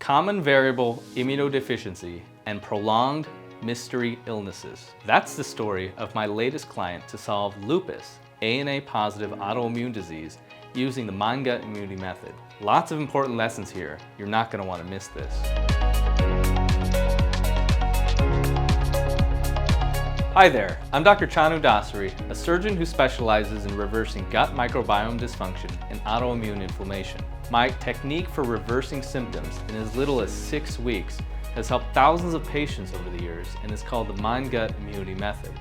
common variable immunodeficiency, and prolonged mystery illnesses. That's the story of my latest client to solve lupus, ANA-positive autoimmune disease, using the mind-gut immunity method. Lots of important lessons here. You're not going to want to miss this. Hi there, I'm Dr. Chanu Dasari, a surgeon who specializes in reversing gut microbiome dysfunction and autoimmune inflammation. My technique for reversing symptoms in as little as 6 weeks has helped thousands of patients over the years and is called the mind-gut immunity method.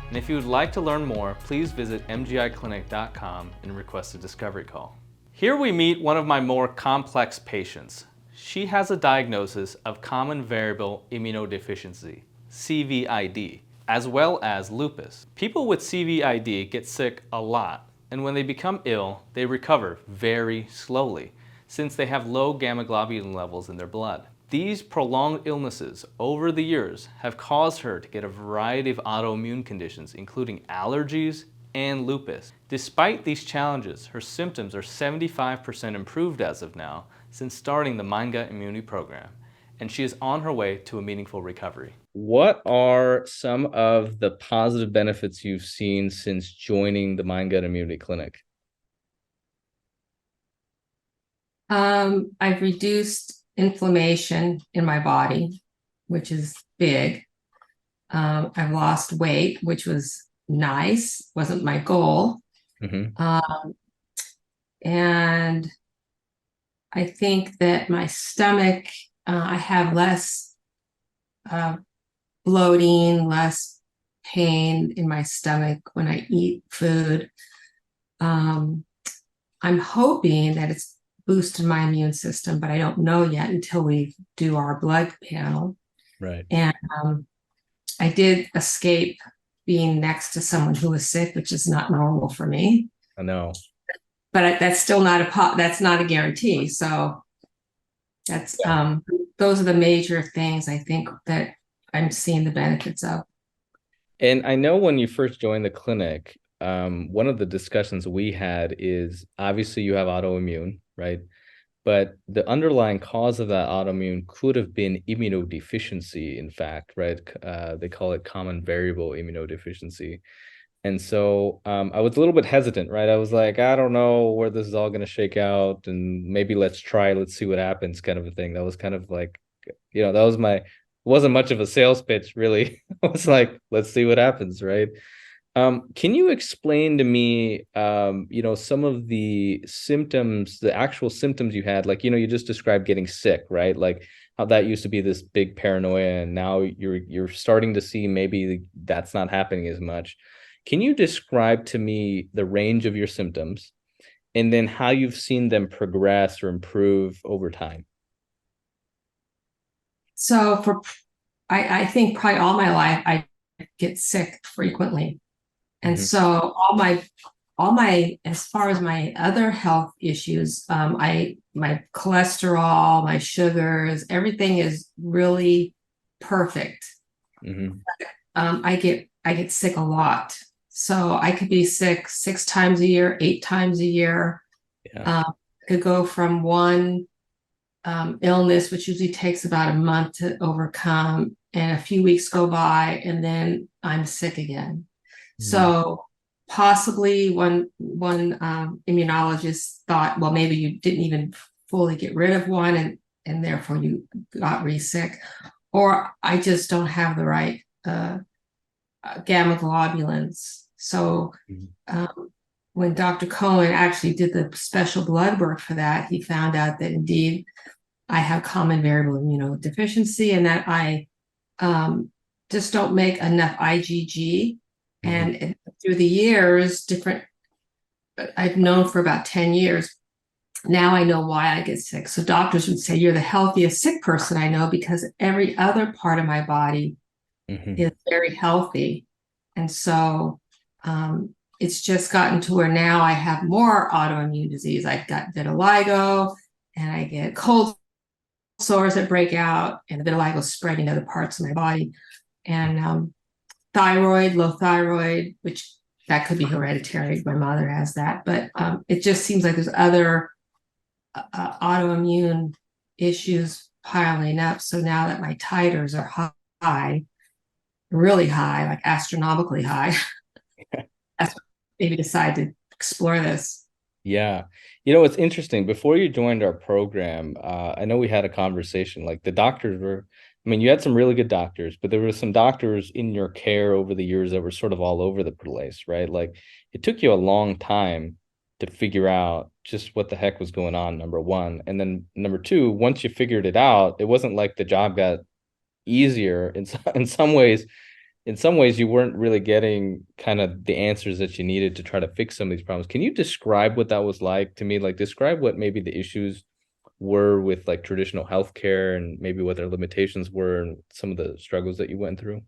And if you would like to learn more, please visit mgiclinic.com and request a discovery call. Here we meet one of my more complex patients. She has a diagnosis of common variable immunodeficiency, CVID, as well as lupus. People with CVID get sick a lot, and when they become ill, they recover very slowly, since they have low gamma globulin levels in their blood. These prolonged illnesses over the years have caused her to get a variety of autoimmune conditions, including allergies and lupus. Despite these challenges, her symptoms are 75% improved as of now since starting the mind-gut immunity program, and she is on her way to a meaningful recovery. What are some of the positive benefits you've seen since joining the mind-gut immunity clinic? I've reduced inflammation in my body, which is big. I've lost weight, which was nice, wasn't my goal. And I think that my stomach, I have less bloating, less pain in my stomach when I eat food. I'm hoping that it's boosted my immune system, but I don't know yet until we do our blood panel. Right. And I did escape being next to someone who was sick, which is not normal for me. I know. But that's still not that's not a guarantee. So that's those are the major things I think that I'm seeing the benefits of. And I know when you first joined the clinic, one of the discussions we had is obviously you have autoimmune, right? But the underlying cause of that autoimmune could have been immunodeficiency, in fact, right? They call it common variable immunodeficiency. And so I was a little bit hesitant, right? I was like, I don't know where this is all going to shake out, and maybe let's see what happens kind of a thing. That was kind of like, that was wasn't much of a sales pitch, really. I was like, let's see what happens, right? Can you explain to me, some of the symptoms, the actual symptoms you had? Like, you just described getting sick, right? Like how that used to be this big paranoia, and now you're starting to see maybe that's not happening as much. Can you describe to me the range of your symptoms and then how you've seen them progress or improve over time? So I think probably all my life I get sick frequently. And so all my, as far as my other health issues, my cholesterol, my sugars, everything is really perfect. I get sick a lot. So I could be sick 6 times a year, 8 times a year. Could go from one illness, which usually takes about a month to overcome, and a few weeks go by, and then I'm sick again. So possibly one immunologist thought, well, maybe you didn't even fully get rid of one, and therefore you got re-sick, or I just don't have the right gamma globulins. So when Dr. Cohen actually did the special blood work for that, he found out that indeed I have common variable immunodeficiency, and that I just don't make enough IgG. And through the years, I've known for about 10 years. Now I know why I get sick. So doctors would say, you're the healthiest sick person I know, because every other part of my body is very healthy. And so it's just gotten to where now I have more autoimmune disease. I've got vitiligo, and I get cold sores that break out, and the vitiligo is spreading to other parts of my body. And thyroid, low thyroid, which that could be hereditary. My mother has that, but it just seems like there's other autoimmune issues piling up. So now that my titers are high, really high, like astronomically high, that's maybe decide to explore this. Yeah. You know, it's interesting. Before you joined our program, I know we had a conversation. Like the doctors were, I mean, you had some really good doctors, but there were some doctors in your care over the years that were sort of all over the place, right? Like it took you a long time to figure out just what the heck was going on, number one. And then number two, once you figured it out, it wasn't like the job got easier in some ways. In some ways you weren't really getting kind of the answers that you needed to try to fix some of these problems. Can you describe what that was like to me? Like describe what maybe the issues were with like traditional healthcare and maybe what their limitations were and some of the struggles that you went through.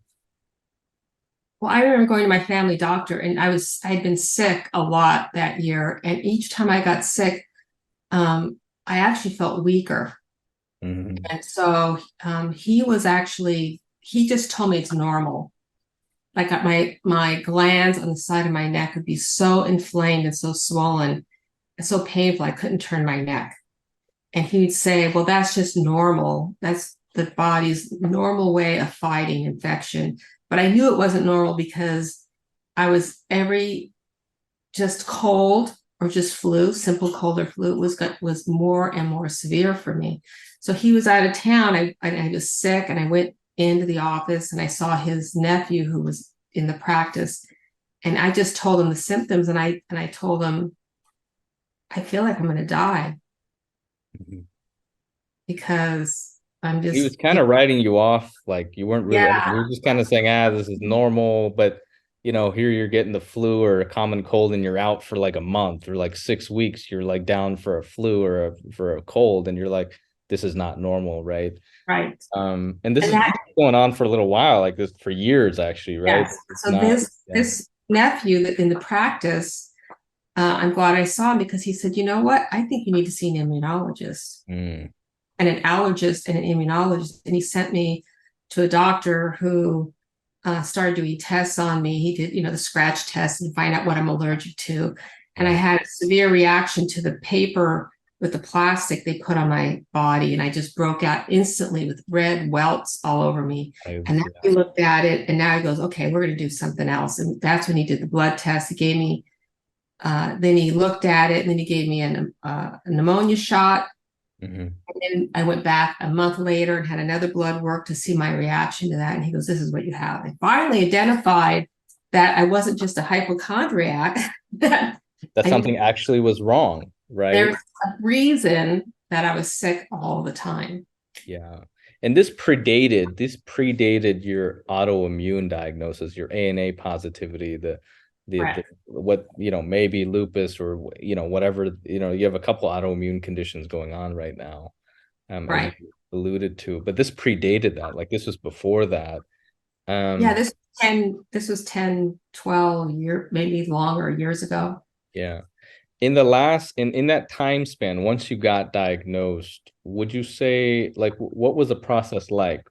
Well, I remember going to my family doctor, and I had been sick a lot that year. And each time I got sick, I actually felt weaker. Mm-hmm. And so he just told me it's normal. Like my glands on the side of my neck would be so inflamed and so swollen and so painful I couldn't turn my neck. And he'd say, well, that's just normal. That's the body's normal way of fighting infection. But I knew it wasn't normal because I was just cold or just flu, simple cold or flu was more and more severe for me. So he was out of town. I was sick, and I went into the office and I saw his nephew who was in the practice, and I just told him the symptoms, and I told him, I feel like I'm going to die because I'm He was just, kind of writing you off like you weren't really, I mean, he yeah, was just kind of saying, this is normal, but you know, here you're getting the flu or a common cold and you're out for like a month or like 6 weeks, you're like down for a flu or for a cold, and you're like, this is not normal, right? right. And this And is that, going on for a little while, like this for years actually, right? yes. It's So not, yeah. this nephew that in the practice, I'm glad I saw him because he said, you know what? I think you need to see an immunologist Mm, and an allergist and an immunologist. And he sent me to a doctor who started doing tests on me. He did, the scratch test and find out what I'm allergic to. And I yeah. had a severe reaction to the paper with the plastic they put on my body. And I just broke out instantly with red welts all over me. And then Yeah. he looked at it, and now he goes, okay, we're going to do something else. And that's when he did the blood test. He gave me, then he looked at it, and then he gave me a pneumonia shot. Mm-hmm. And then I went back a month later and had another blood work to see my reaction to that. And he goes, this is what you have. I finally identified that I wasn't just a hypochondriac, that Something actually was wrong, right? there's a reason that I was sick all the time. Yeah. And this predated your autoimmune diagnosis, your ANA positivity, the Right. what, maybe lupus or, whatever, you have a couple autoimmune conditions going on right now, as you Right. alluded to, but this predated that, like this was before that. Yeah, Um, this was 10, 12 year, maybe longer years ago. yeah. In that time span, once you got diagnosed, would you say like what was the process like?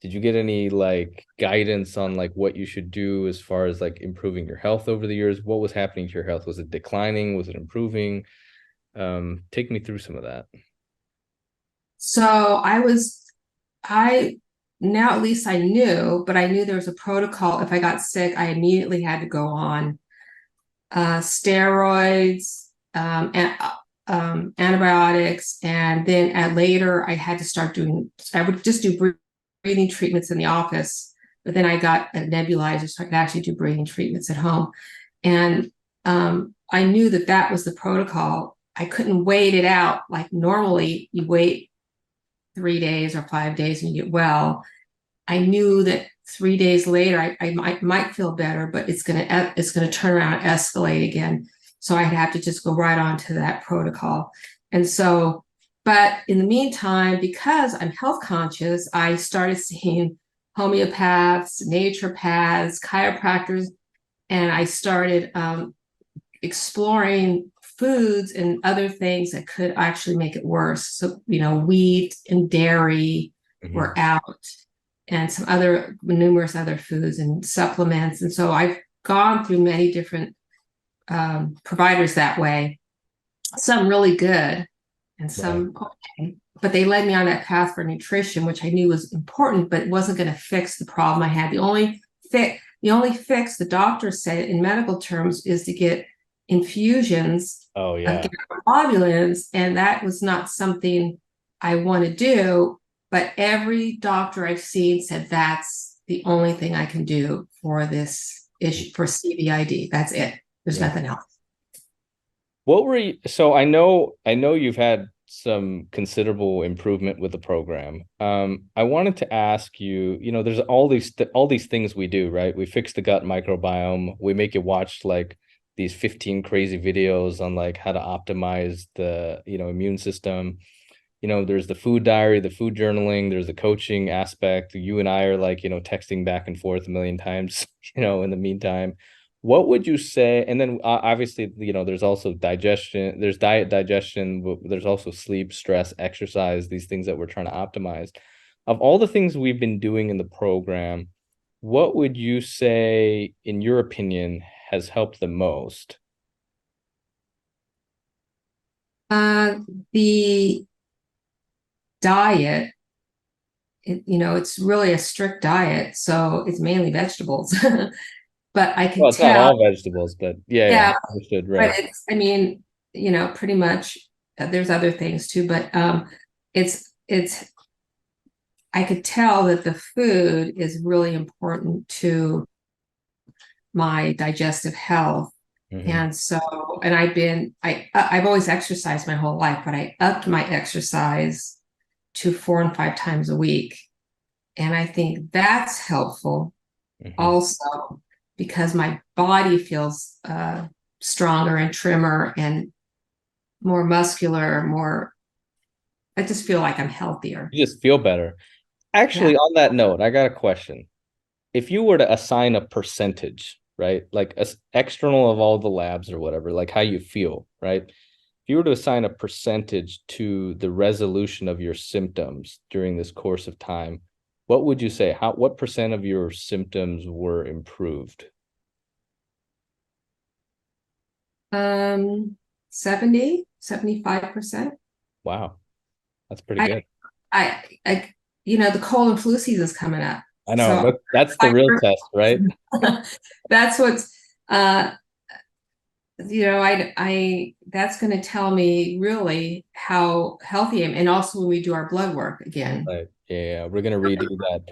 Did you get any like guidance on like what you should do as far as like improving your health over the years? What was happening to your health? Was it declining? Was it improving? Take me through some of that. So I now at least I knew, but I knew there was a protocol. If I got sick, I immediately had to go on steroids, antibiotics, and then later I had to start doing. I would just do breathing treatments in the office, but then I got a nebulizer, so I could actually do breathing treatments at home. And I knew that that was the protocol. I couldn't wait it out like normally. You wait 3 days or 5 days and you get well. I knew that 3 days later I might feel better, but it's gonna turn around and escalate again. So I'd have to just go right on to that protocol. And so, but in the meantime, because I'm health conscious, I started seeing homeopaths, naturopaths, chiropractors, and I started exploring foods and other things that could actually make it worse. So, wheat and dairy Mhm. were out, and some other numerous other foods and supplements. And so I've gone through many different providers that way, some really good and Right. some okay. but they led me on that path for nutrition, which I knew was important, but wasn't going to fix the problem I had. The only fix the doctor said in medical terms is to get infusions Oh of yeah. globulins, and that was not something I want to do. But every doctor I've seen said that's the only thing I can do for this issue for CVID. That's it. There's Yeah. nothing else. What were you, so I know you've had some considerable improvement with the program. I wanted to ask you, there's all these things we do, right? We fix the gut microbiome. We make you watch like these 15 crazy videos on like how to optimize the, immune system. There's the food diary, the food journaling, there's the coaching aspect. You and I are like, texting back and forth a million times, in the meantime. What would you say? And then obviously, there's also digestion, there's diet, digestion, but there's also sleep, stress, exercise, these things that we're trying to optimize. Of all the things we've been doing in the program, what would you say, in your opinion, has helped the most? The diet, it's really a strict diet, so it's mainly vegetables. But I can Well, it's not tell, all vegetables, but yeah, yeah, understood, but right? it's, I mean, pretty much there's other things too, but it's I could tell that the food is really important to my digestive health. Mm-hmm. And so, and I've always exercised my whole life, but I upped my exercise to 4 and 5 times a week. And I think that's helpful Mm-hmm. also because my body feels stronger and trimmer and more muscular, I just feel like I'm healthier. You just feel better. Yeah. Actually, on that note, I got a question. If you were to assign a percentage, right, like external of all the labs or whatever, like how you feel, right? If you were to assign a percentage to the resolution of your symptoms during this course of time, what would you say? What percent of your symptoms were improved? 70, 75%. Wow, that's pretty I, good. I, the cold and flu season's coming up. I know So that's the real test, right? that's what's, that's going to tell me really how healthy I am. And also when we do our blood work again. Right. Yeah, we're gonna redo that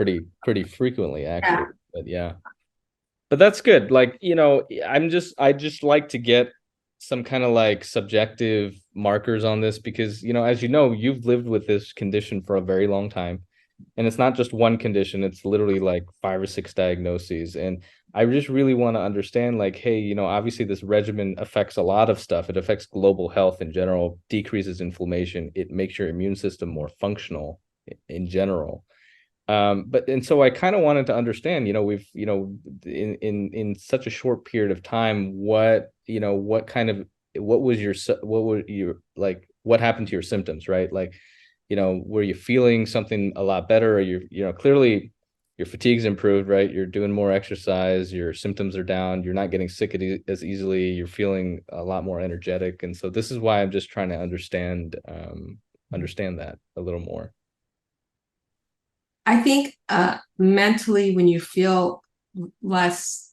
pretty frequently, Yeah. actually. But yeah. But that's good. Like, I just like to get some kind of like subjective markers on this because, as you know, you've lived with this condition for a very long time. And it's not just one condition, it's literally like 5 or 6 diagnoses. And I just really want to understand, like, hey, obviously this regimen affects a lot of stuff. It affects global health in general, decreases inflammation, it makes your immune system more functional in general. But and so I kind of wanted to understand, we've, in such a short period of time, what was your like, what happened to your symptoms, right? Like, were you feeling something a lot better, or clearly your fatigue's improved, right? You're doing more exercise, your symptoms are down, you're not getting sick as easily, you're feeling a lot more energetic. And so this is why I'm just trying to understand that a little more. I think mentally, when you feel less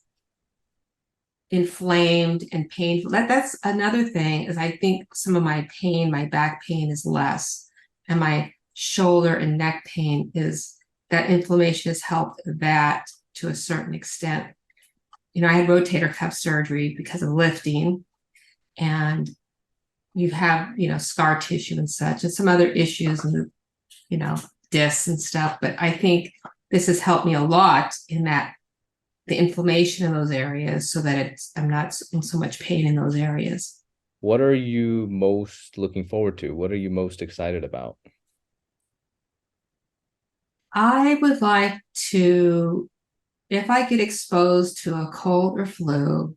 inflamed and painful, that's another thing. Is I think some of my pain, my back pain, is less, and my shoulder and neck pain is that inflammation has helped that to a certain extent. I had rotator cuff surgery because of lifting, and you have scar tissue and such, and some other issues, and discs and stuff. But I think this has helped me a lot in that the inflammation in those areas, so that I'm not in so much pain in those areas. What are you most looking forward to? What are you most excited about? I would like to, if I get exposed to a cold or flu,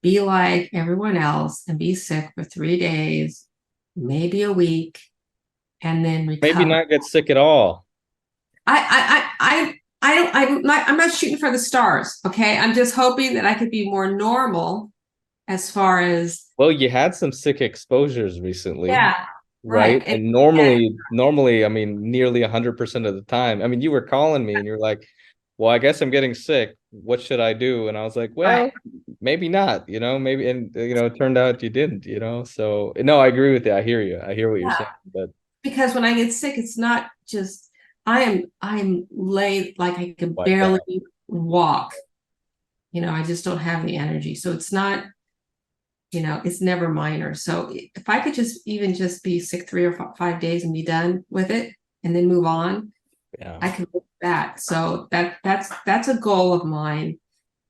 be like everyone else and be sick for 3 days, maybe a week, and then Maybe recover. not get sick at all. I'm not shooting for the stars. Okay. I'm just hoping that I could be more normal as far as, Well, you had some sick exposures recently. yeah, Right. right? And normally, I mean, nearly 100% of the time, I mean, you were calling me and you're like, well, I guess I'm getting sick. What should I do? And I was like, Right. well, maybe not, maybe, and it turned out you didn't, so no, I agree with you. I hear you. I hear what you're Yeah. saying, but Because when I get sick, it's not just I'm laid like I can wiped out. barely walk. I just don't have the energy. So it's not, it's never minor. So if I could just be sick 3 or 5 days and be done with it and then move on, Yeah. I can do that. So that's a goal of mine.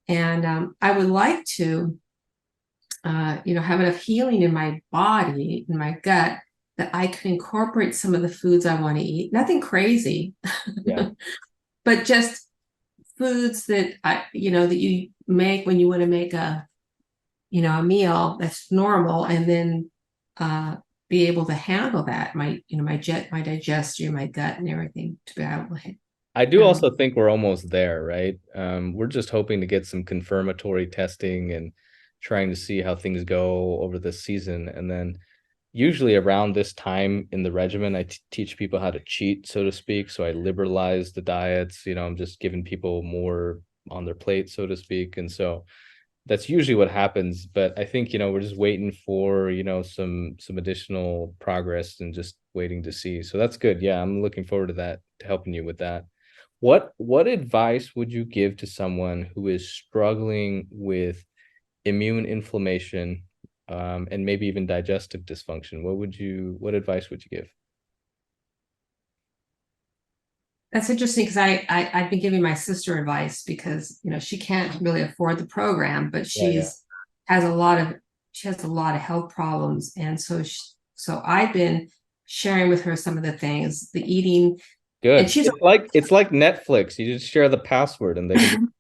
And I would like to have enough healing in my body, in my gut, that I can incorporate some of the foods I want to eat. Nothing crazy, Yeah. but just foods that that you make when you want to make a meal that's normal, and then be able to handle that, my digestion, my gut, and everything to be able to I do handle. also think we're almost there, right? We're just hoping to get some confirmatory testing and trying to see how things go over this season. And then usually around this time in the regimen, I teach people how to cheat, so to speak. So I liberalize the diets, I'm just giving people more on their plate, so to speak. And so that's usually what happens. But I think, we're just waiting for, some additional progress and just waiting to see. So that's good. Yeah, I'm looking forward to that, to helping you with that. What advice would you give to someone who is struggling with immune inflammation, and maybe even digestive dysfunction? What advice would you give? That's interesting because I've been giving my sister advice because she can't really afford the program, but Yeah, yeah. has a lot of she has a lot of health problems, and so I've been sharing with her some of the things, the eating, and Good. It's like Netflix. You just share the password and they can just,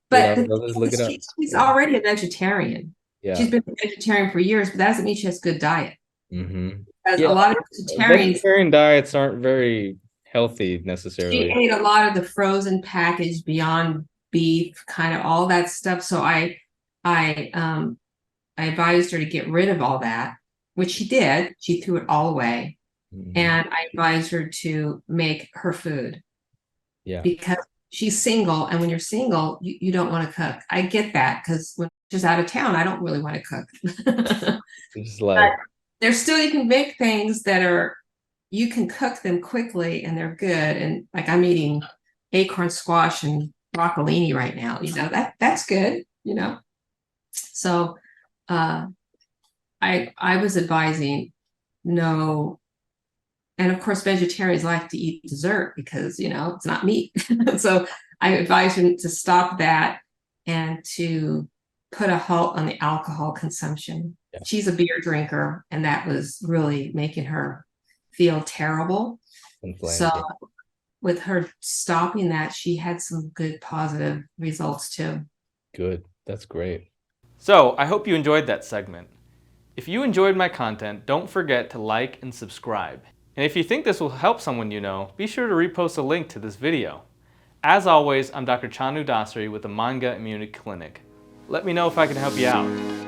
but the they'll just thing look it is, up. she's Yeah. already a vegetarian. Yeah. She's been a vegetarian for years, but that doesn't mean she has good diet. Mm-hmm. Because a Yeah. lot of vegetarians, Vegetarian diets aren't very healthy she necessarily. ate a lot of the frozen packaged Beyond Beef, kind of all that stuff. So I I advised her to get rid of all that, which she did. She threw it all away. Mhm. And I advised her to make her food Yeah. because she's single. And when you're single, you don't want to cook. I get that because when she's out of town, I don't really want to cook. It's just But like, there's still, you can make things that you can cook them quickly and they're good. And like I'm eating acorn squash and broccolini right now, that's good. So uh, I was advising no, and of course vegetarians like to eat dessert because it's not meat. So I advised him to stop that and to put a halt on the alcohol consumption. yeah, She's a beer drinker, and that was really making her feel terrible. So inflamed. Yeah. with her stopping that, she had some good positive results too. Good. That's great. So I hope you enjoyed that segment. If you enjoyed my content, don't forget to like and subscribe. And if you think this will help someone you know, be sure to repost a link to this video. As always, I'm Dr. Chanu Dasari with the Mind Gut Immunity Clinic. Let me know if I can help you out.